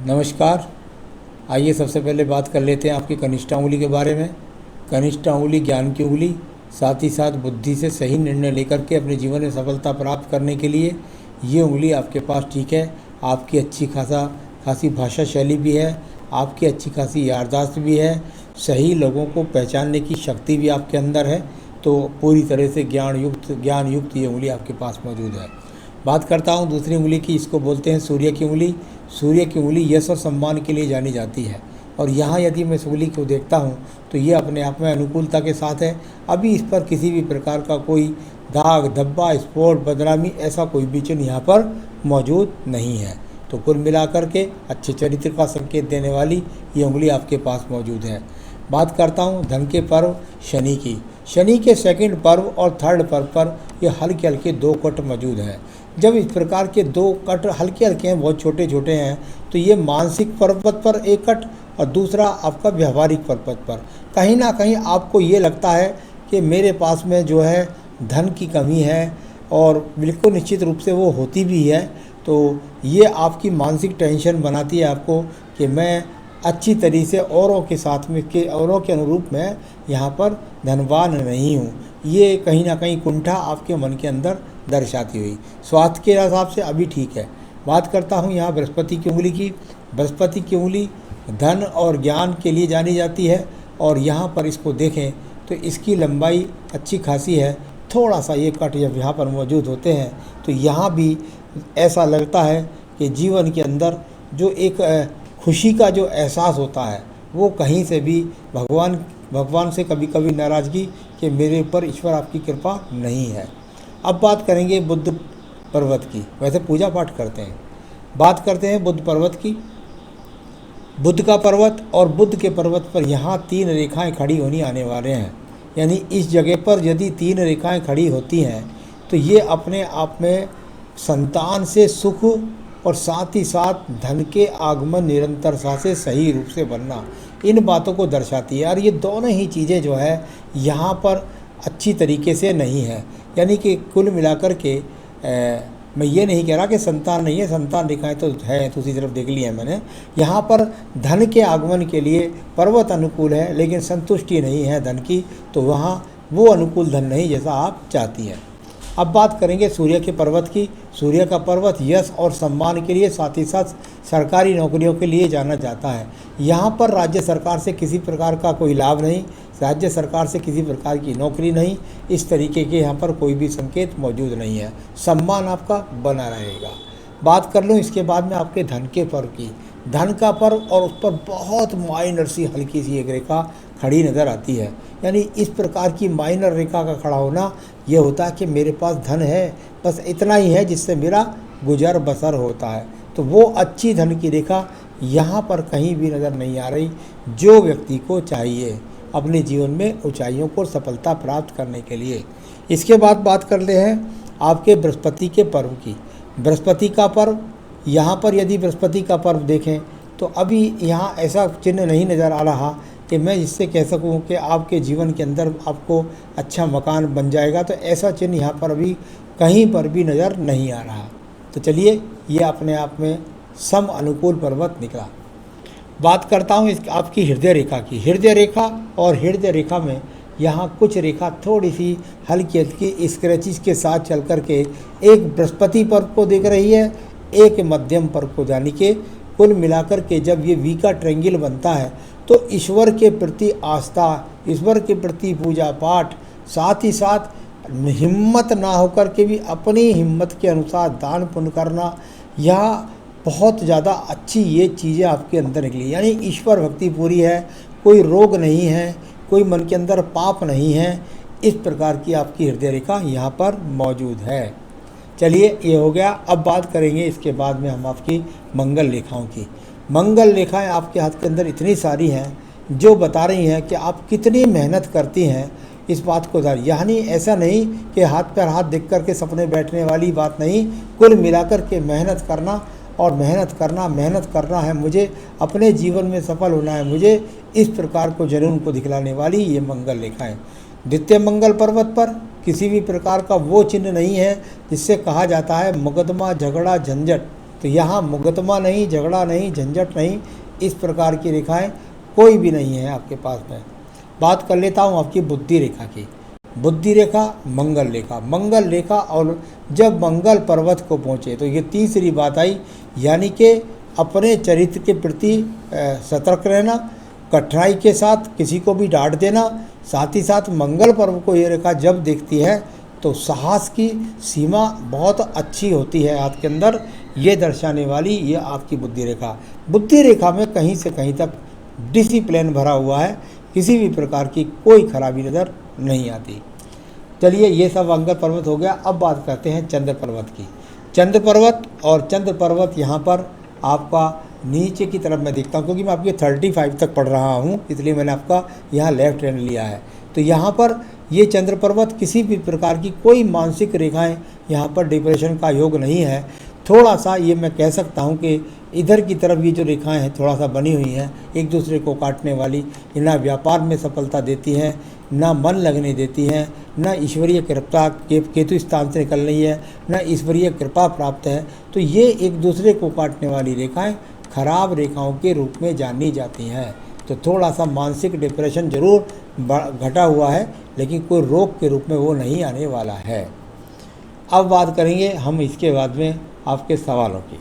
नमस्कार। आइए सबसे पहले बात कर लेते हैं आपकी कनिष्ठा उंगली के बारे में। कनिष्ठा उंगली ज्ञान की उंगली, साथ ही साथ बुद्धि से सही निर्णय लेकर के अपने जीवन में सफलता प्राप्त करने के लिए ये उंगली आपके पास ठीक है। आपकी अच्छी खासी भाषा शैली भी है, आपकी अच्छी खासी याददाश्त भी है, सही लोगों को पहचानने की शक्ति भी आपके अंदर है। तो पूरी तरह से ज्ञान युक्त ये उंगली आपके पास मौजूद है। बात करता हूँ दूसरी उंगली की। इसको बोलते हैं सूर्य की उंगली। सूर्य की उंगली यश और सम्मान के लिए जानी जाती है। और यहाँ यदि मैं इस उंगली को देखता हूँ तो ये अपने आप में अनुकूलता के साथ है। अभी इस पर किसी भी प्रकार का कोई दाग धब्बा स्पॉट बदनामी ऐसा कोई भी चिन्ह यहाँ पर मौजूद नहीं है। तो कुल मिलाकर के अच्छे चरित्र का संकेत देने वाली ये उंगली आपके पास मौजूद है। बात करता हूँ धन के पर्व शनि की। शनि के सेकंड पर्व और थर्ड पर्व पर ये हल्के हल्के दो कट मौजूद हैं। जब इस प्रकार के दो कट हल्के हल्के हैं, बहुत छोटे छोटे हैं, तो ये मानसिक पर्वत पर एक कट और दूसरा आपका व्यवहारिक पर्वत पर कहीं ना कहीं आपको ये लगता है कि मेरे पास में जो है धन की कमी है, और बिल्कुल निश्चित रूप से वो होती भी है। तो ये आपकी मानसिक टेंशन बनाती है आपको कि मैं अच्छी तरीके से औरों के साथ में औरों के अनुरूप मैं यहाँ पर धनवान नहीं हूँ। ये कहीं ना कहीं कुंठा आपके मन के अंदर दर्शाती हुई। स्वास्थ्य के हिसाब से अभी ठीक है। बात करता हूँ यहाँ बृहस्पति की उंगली की। बृहस्पति की उंगली धन और ज्ञान के लिए जानी जाती है, और यहाँ पर इसको देखें तो इसकी लंबाई अच्छी खासी है। थोड़ा सा ये कट जब यहाँ पर मौजूद होते हैं तो यहाँ भी ऐसा लगता है कि जीवन के अंदर जो एक खुशी का जो एहसास होता है वो कहीं से भी भगवान से कभी कभी नाराज़गी कि मेरे ऊपर ईश्वर आपकी कृपा नहीं है। अब बात करेंगे बुद्ध पर्वत की। वैसे पूजा पाठ करते हैं, बात करते हैं बुद्ध पर्वत की। बुद्ध का पर्वत और बुद्ध के पर्वत पर यहाँ 3 रेखाएं खड़ी होनी आने वाले हैं। यानी इस जगह पर यदि 3 रेखाएं खड़ी होती हैं तो ये अपने आप में संतान से सुख और साथ ही साथ धन के आगमन निरंतरता से सही रूप से बनना, इन बातों को दर्शाती है। और ये दोनों ही चीज़ें जो है यहाँ पर अच्छी तरीके से नहीं है। यानी कि कुल मिलाकर के मैं ये नहीं कह रहा कि संतान नहीं है, संतान रेखाएं तो है, दूसरी तरफ देख लिया है मैंने। यहाँ पर धन के आगमन के लिए पर्वत अनुकूल है, लेकिन संतुष्टि नहीं है धन की, तो वहाँ वो अनुकूल धन नहीं जैसा आप चाहती हैं। अब बात करेंगे सूर्य के पर्वत की। सूर्य का पर्वत यश और सम्मान के लिए, साथ ही साथ सरकारी नौकरियों के लिए जाना जाता है। यहाँ पर राज्य सरकार से किसी प्रकार का कोई लाभ नहीं, राज्य सरकार से किसी प्रकार की नौकरी नहीं, इस तरीके के यहाँ पर कोई भी संकेत मौजूद नहीं है। सम्मान आपका बना रहेगा। बात कर लूँ इसके बाद में आपके धन के पर्व की। धन का पर्व और उस पर बहुत माइनर सी हल्की सी एक रेखा खड़ी नज़र आती है। यानी इस प्रकार की माइनर रेखा का खड़ा होना ये होता है कि मेरे पास धन है, बस इतना ही है जिससे मेरा गुजर बसर होता है। तो वो अच्छी धन की रेखा यहाँ पर कहीं भी नज़र नहीं आ रही, जो व्यक्ति को चाहिए अपने जीवन में ऊंचाइयों को सफलता प्राप्त करने के लिए। इसके बाद बात करते हैं आपके बृहस्पति के पर्व की। बृहस्पति का पर्व, यहाँ पर यदि बृहस्पति का पर्व देखें तो अभी यहाँ ऐसा चिन्ह नहीं नज़र आ रहा कि मैं इससे कह सकूँ कि आपके जीवन के अंदर आपको अच्छा मकान बन जाएगा। तो ऐसा चिन्ह यहाँ पर अभी कहीं पर भी नज़र नहीं आ रहा। तो चलिए, ये अपने आप में सम अनुकूल पर्वत निकला। बात करता हूँ इस आपकी हृदय रेखा की। हृदय रेखा और हृदय रेखा में यहाँ कुछ रेखा थोड़ी सी हल्की हल्की स्क्रैचेस के साथ चल कर के एक बृहस्पति पर्व को देख रही है, एक मध्यम पर्व को। यानी कि कुल मिलाकर के जब ये वी का ट्रायंगल बनता है तो ईश्वर के प्रति आस्था, ईश्वर के प्रति पूजा पाठ, साथ ही साथ हिम्मत ना होकर के भी अपनी हिम्मत के अनुसार दान पुण्य करना, यह बहुत ज़्यादा अच्छी ये चीज़ें आपके अंदर निकली। यानी ईश्वर भक्ति पूरी है, कोई रोग नहीं है, कोई मन के अंदर पाप नहीं है। इस प्रकार की आपकी हृदय रेखा यहाँ पर मौजूद है। चलिए, ये हो गया। अब बात करेंगे इसके बाद में हम आपकी मंगल रेखाओं की। मंगल रेखाएं आपके हाथ के अंदर इतनी सारी हैं जो बता रही हैं कि आप कितनी मेहनत करती हैं इस बात को। यानी ऐसा नहीं कि हाथ पर हाथ देख कर के सपने बैठने वाली बात नहीं। कुल मिलाकर के मेहनत करना और मेहनत करना है, मुझे अपने जीवन में सफल होना है, मुझे इस प्रकार को जुनून को दिखलाने वाली ये मंगल रेखाएं। द्वितीय मंगल पर्वत पर किसी भी प्रकार का वो चिन्ह नहीं है जिससे कहा जाता है मुकदमा झगड़ा झंझट तो यहाँ मुकदमा नहीं, झगड़ा नहीं, झंझट नहीं, इस प्रकार की रेखाएं कोई भी नहीं है आपके पास में। बात कर लेता हूँ आपकी बुद्धि रेखा की। बुद्धि रेखा मंगल रेखा, मंगल रेखा, और जब मंगल पर्वत को पहुँचे तो ये तीसरी बात आई, यानी कि अपने चरित्र के प्रति सतर्क रहना, कठिनाई के साथ किसी को भी डांट देना। साथ ही साथ मंगल पर्व को ये रेखा जब देखती है तो साहस की सीमा बहुत अच्छी होती है आपके अंदर, ये दर्शाने वाली ये आपकी बुद्धि रेखा। बुद्धि रेखा में कहीं से कहीं तक डिसिप्लिन भरा हुआ है, किसी भी प्रकार की कोई खराबी नज़र नहीं आती। चलिए, ये सब मंगल पर्वत हो गया। अब बात करते हैं चंद्र पर्वत की। चंद्र पर्वत, और चंद्र पर्वत यहाँ पर आपका नीचे की तरफ मैं देखता हूँ, क्योंकि मैं आपके 35 तक पढ़ रहा हूँ, इसलिए मैंने आपका यहाँ लेफ्ट हैंड लिया है। तो यहाँ पर ये चंद्र पर्वत किसी भी प्रकार की कोई मानसिक रेखाएं यहाँ पर डिप्रेशन का योग नहीं है। थोड़ा सा ये मैं कह सकता हूँ कि इधर की तरफ ये जो रेखाएं हैं थोड़ा सा बनी हुई हैं एक दूसरे को काटने वाली, ये ना व्यापार में सफलता देती हैं, ना मन लगने देती हैं, ना ईश्वरीय कृपा के केतु स्थान से निकल रही है, ना ईश्वरीय कृपा प्राप्त है। तो ये एक दूसरे को काटने वाली रेखाएं खराब रेखाओं के रूप में जानी जाती हैं। तो थोड़ा सा मानसिक डिप्रेशन जरूर घटा हुआ है, लेकिन कोई रोग के रूप में वो नहीं आने वाला है। अब बात करेंगे हम इसके बाद में आपके सवालों की।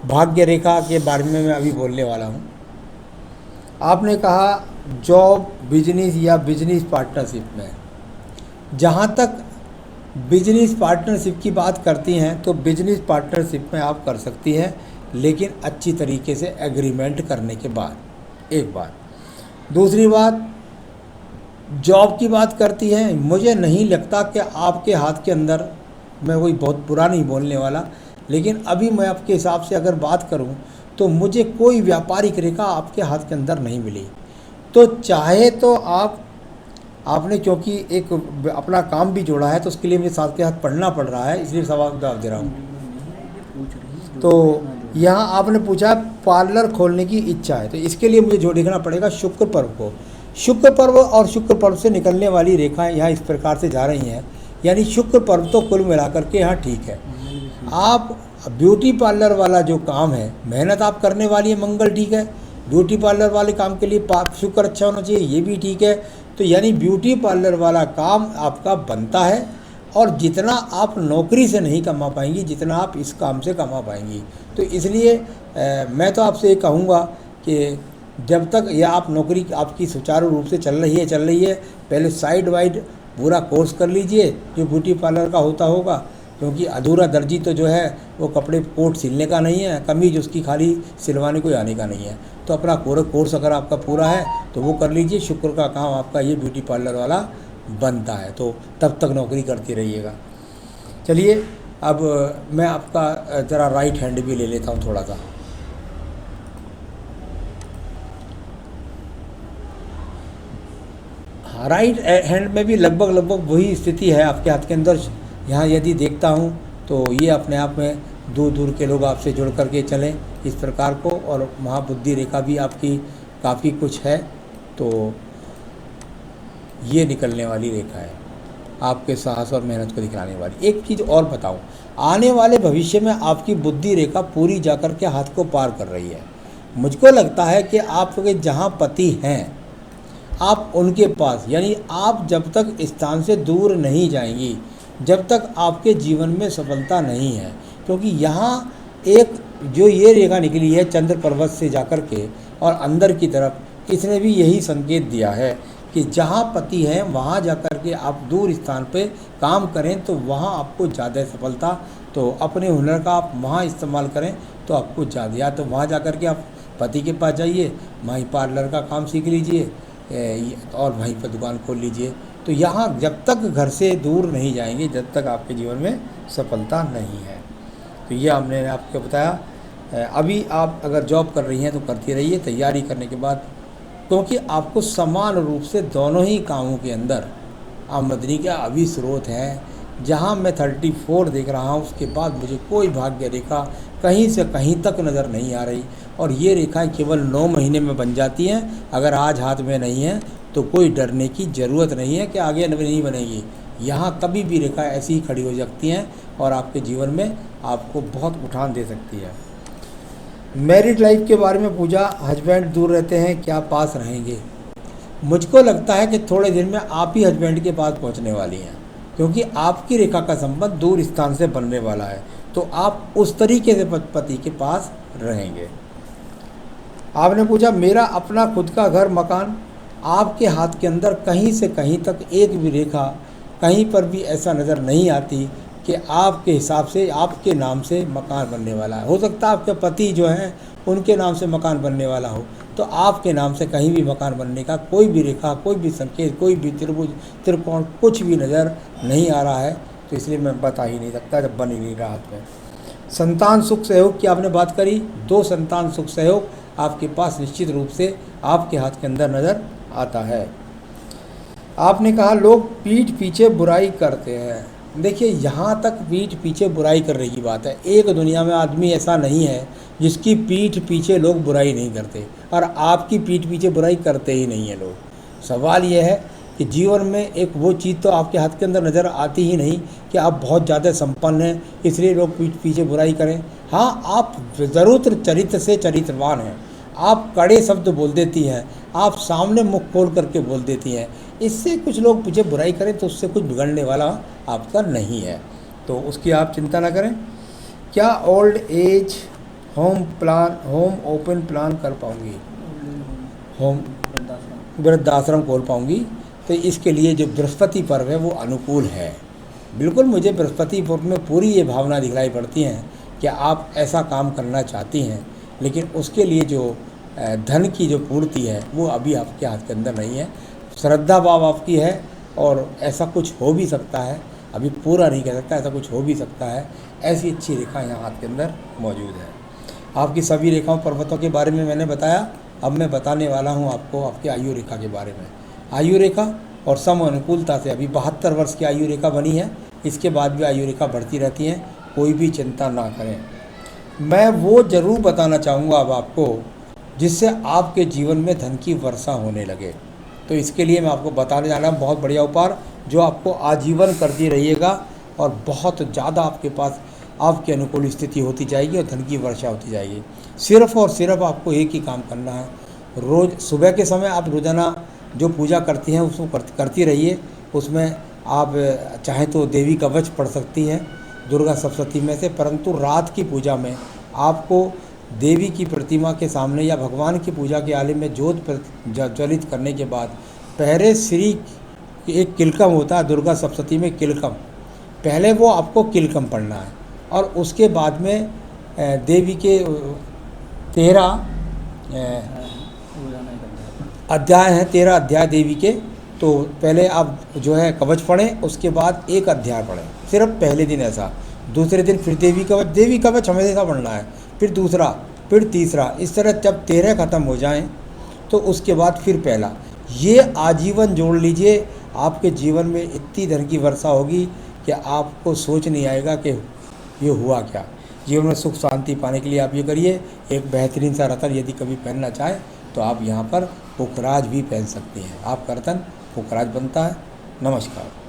भाग्य रेखा के बारे में मैं अभी बोलने वाला हूँ। आपने कहा जॉब, बिजनेस या बिजनेस पार्टनरशिप में, जहाँ तक बिजनेस पार्टनरशिप की बात करती हैं तो बिजनेस पार्टनरशिप में आप कर सकती हैं, लेकिन अच्छी तरीके से एग्रीमेंट करने के बाद, एक बात। दूसरी बात, जॉब की बात करती हैं, मुझे नहीं लगता कि आपके हाथ के अंदर, मैं कोई बहुत बुरा नहीं बोलने वाला, लेकिन अभी मैं आपके हिसाब से अगर बात करूं तो मुझे कोई व्यापारिक रेखा आपके हाथ के अंदर नहीं मिली। तो चाहे तो आपने क्योंकि एक अपना काम भी जोड़ा है तो उसके लिए मुझे साथ के हाथ पढ़ना पड़ रहा है, इसलिए सवाल जवाब दे रहा हूँ। तो यहाँ आपने पूछा पार्लर खोलने की इच्छा है, तो इसके लिए मुझे जो देखना पड़ेगा शुक्र पर्व को। शुक्र पर्व और शुक्र पर्व से निकलने वाली रेखाएं यहाँ इस प्रकार से जा रही हैं, यानी शुक्र पर्व तो कुल मिलाकर के यहाँ ठीक है। आप ब्यूटी पार्लर वाला जो काम है, मेहनत आप करने वाली है, मंगल ठीक है। ब्यूटी पार्लर वाले काम के लिए शुक्र अच्छा होना चाहिए, ये भी ठीक है। तो यानी ब्यूटी पार्लर वाला काम आपका बनता है, और जितना आप नौकरी से नहीं कमा पाएंगी, जितना आप इस काम से कमा पाएंगी। तो इसलिए मैं तो आपसे ये कहूँगा कि जब तक यह आप नौकरी आपकी सुचारू रूप से चल रही है, पहले साइड वाइड पूरा कोर्स कर लीजिए जो ब्यूटी पार्लर का होता होगा, क्योंकि अधूरा दर्जी तो जो है वो कपड़े कोट सिलने का नहीं है, कमीज उसकी खाली सिलवाने को आने का नहीं है। तो अपना कोर्स अगर आपका पूरा है तो वो कर लीजिए, शुक्र का काम आपका ये ब्यूटी पार्लर वाला बनता है, तो तब तक नौकरी करते रहिएगा। चलिए, अब मैं आपका ज़रा राइट हैंड भी ले लेता हूँ थोड़ा सा। हाँ, राइट हैंड में भी लगभग वही स्थिति है आपके हाथ के अंदर। यहाँ यदि देखता हूँ तो ये अपने आप में दूर दूर के लोग आपसे जुड़ करके चलें इस प्रकार को, और महाबुद्धि रेखा भी आपकी काफ़ी कुछ है, तो ये निकलने वाली रेखा है आपके साहस और मेहनत को दिखलाने वाली। एक चीज़ और बताऊं, आने वाले भविष्य में आपकी बुद्धि रेखा पूरी जाकर के हाथ को पार कर रही है। मुझको लगता है कि आपके जहाँ पति हैं आप उनके पास, यानी आप जब तक स्थान से दूर नहीं जाएंगी, जब तक आपके जीवन में सफलता नहीं है, क्योंकि यहाँ एक जो ये रेखा निकली है चंद्र पर्वत से जाकर के और अंदर की तरफ, इसने भी यही संकेत दिया है कि जहाँ पति हैं वहाँ जाकर के आप दूर स्थान पे काम करें तो वहाँ आपको ज़्यादा सफलता, तो अपने हुनर का आप वहाँ इस्तेमाल करें तो आपको ज़्यादा, या तो वहाँ जाकर के आप पति के पास जाइए, वहीं पार्लर का काम सीख लीजिए और वहीं पर दुकान खोल लीजिए। तो यहाँ जब तक घर से दूर नहीं जाएंगे, जब तक आपके जीवन में सफलता नहीं है। तो ये हमने आपको बताया। अभी आप अगर जॉब कर रही हैं तो करती रहिए, तैयारी करने के बाद, क्योंकि आपको समान रूप से दोनों ही कामों के अंदर आमदनी का अभी स्रोत है। जहाँ मैं 34 देख रहा हूँ उसके बाद मुझे कोई भाग्य रेखा कहीं से कहीं तक नज़र नहीं आ रही, और ये रेखाएं केवल 9 महीने में बन जाती हैं। अगर आज हाथ में नहीं है तो कोई डरने की ज़रूरत नहीं है कि आगे नहीं बनेगी, यहाँ तभी भी रेखा ऐसी ही खड़ी हो सकती हैं और आपके जीवन में आपको बहुत उठान दे सकती है। मैरिड लाइफ के बारे में पूछा, हस्बैंड दूर रहते हैं क्या पास रहेंगे? मुझको लगता है कि थोड़े दिन में आप ही हस्बैंड के पास पहुंचने वाली हैं, क्योंकि आपकी रेखा का संबंध दूर स्थान से बनने वाला है, तो आप उस तरीके से पति के पास रहेंगे। आपने पूछा मेरा अपना खुद का घर मकान, आपके हाथ के अंदर कहीं से कहीं तक एक भी रेखा कहीं पर भी ऐसा नज़र नहीं आती कि आपके हिसाब से आपके नाम से मकान बनने वाला है। हो सकता है आपके पति जो हैं उनके नाम से मकान बनने वाला हो, तो आपके नाम से कहीं भी मकान बनने का कोई भी रेखा, कोई भी संकेत, कोई भी त्रिभुज, त्रिकोण कुछ भी नज़र नहीं आ रहा है, तो इसलिए मैं बता ही नहीं सकता जब बन ही नहीं रहा हाथ में। संतान सुख सहयोग की आपने बात करी, 2 संतान सुख सहयोग आपके पास निश्चित रूप से आपके हाथ के अंदर नज़र आता है। आपने कहा लोग पीठ पीछे बुराई करते हैं। देखिए, यहाँ तक पीठ पीछे बुराई करने की बात है। एक दुनिया में आदमी ऐसा नहीं है जिसकी पीठ पीछे लोग बुराई नहीं करते, और आपकी पीठ पीछे बुराई करते ही नहीं है लोग। सवाल यह है कि जीवन में एक वो चीज़ तो आपके हाथ के अंदर नज़र आती ही नहीं कि आप बहुत ज़्यादा संपन्न हैं इसलिए लोग पीठ पीछे बुराई करें। हाँ, आप ज़रूर चरित्र से चरित्रवान हैं, आप कड़े शब्द बोल देती हैं, आप सामने मुख खोल करके बोल देती हैं, इससे कुछ लोग पीछे बुराई करें तो उससे कुछ बिगड़ने वाला आपका नहीं है, तो उसकी आप चिंता ना करें। क्या old age home open plan कर पाऊँगी? होम वृद्धाश्रम खोल पाऊँगी? तो इसके लिए जो बृहस्पति पर्व है वो अनुकूल है। बिल्कुल, मुझे बृहस्पति पर्व में पूरी ये भावना दिखलाई पड़ती हैं कि आप ऐसा काम करना चाहती हैं, लेकिन उसके लिए जो धन की जो पूर्ति है वो अभी आपके हाथ के अंदर नहीं है। श्रद्धा भाव आपकी है और ऐसा कुछ हो भी सकता है, अभी पूरा नहीं कह सकता, ऐसा कुछ हो भी सकता है। ऐसी अच्छी रेखा यहाँ हाथ के अंदर मौजूद है। आपकी सभी रेखाओं पर्वतों के बारे में मैंने बताया, अब मैं बताने वाला हूँ आपको आपकी आयु रेखा के बारे में। आयु रेखा और सम अनुकूलता से अभी 72 वर्ष की आयु रेखा बनी है, इसके बाद भी आयु रेखा बढ़ती रहती है, कोई भी चिंता ना करें। मैं वो ज़रूर बताना चाहूँगा अब आपको जिससे आपके जीवन में धन की वर्षा होने लगे। तो इसके लिए मैं आपको बताने जा रहा हूँ बहुत बढ़िया उपाय जो आपको आजीवन करती रहिएगा और बहुत ज़्यादा आपके पास आपके अनुकूल स्थिति होती जाएगी और धन की वर्षा होती जाएगी। सिर्फ़ और सिर्फ आपको एक ही काम करना है, रोज़ सुबह के समय आप रोज़ाना जो पूजा करती हैं उसको करती रहिए। उसमें आप चाहें तो देवी कवच पढ़ सकती हैं दुर्गा सप्तशती में से, परंतु रात की पूजा में आपको देवी की प्रतिमा के सामने या भगवान की पूजा के आले में जोत ज्वलित करने के बाद पहले श्री एक किलकम होता है दुर्गा सप्तशती में, किलकम पहले वो आपको किलकम पढ़ना है और उसके बाद में देवी के 13 अध्याय हैं, 13 अध्याय देवी के, तो पहले आप जो है कवच पढ़ें, उसके बाद एक अध्याय पढ़ें सिर्फ पहले दिन ऐसा, दूसरे दिन फिर देवी कवच हमेशा पढ़ना है, फिर दूसरा, फिर तीसरा, इस तरह जब 13 ख़त्म हो जाएं तो उसके बाद फिर पहला। ये आजीवन जोड़ लीजिए, आपके जीवन में इतनी धन की वर्षा होगी कि आपको सोच नहीं आएगा कि ये हुआ क्या। जीवन में सुख शांति पाने के लिए आप ये करिए। एक बेहतरीन सा रतन यदि कभी पहनना चाहे तो आप यहाँ पर पुखराज भी पहन सकते हैं, आपका रतन पुखराज बनता है। नमस्कार।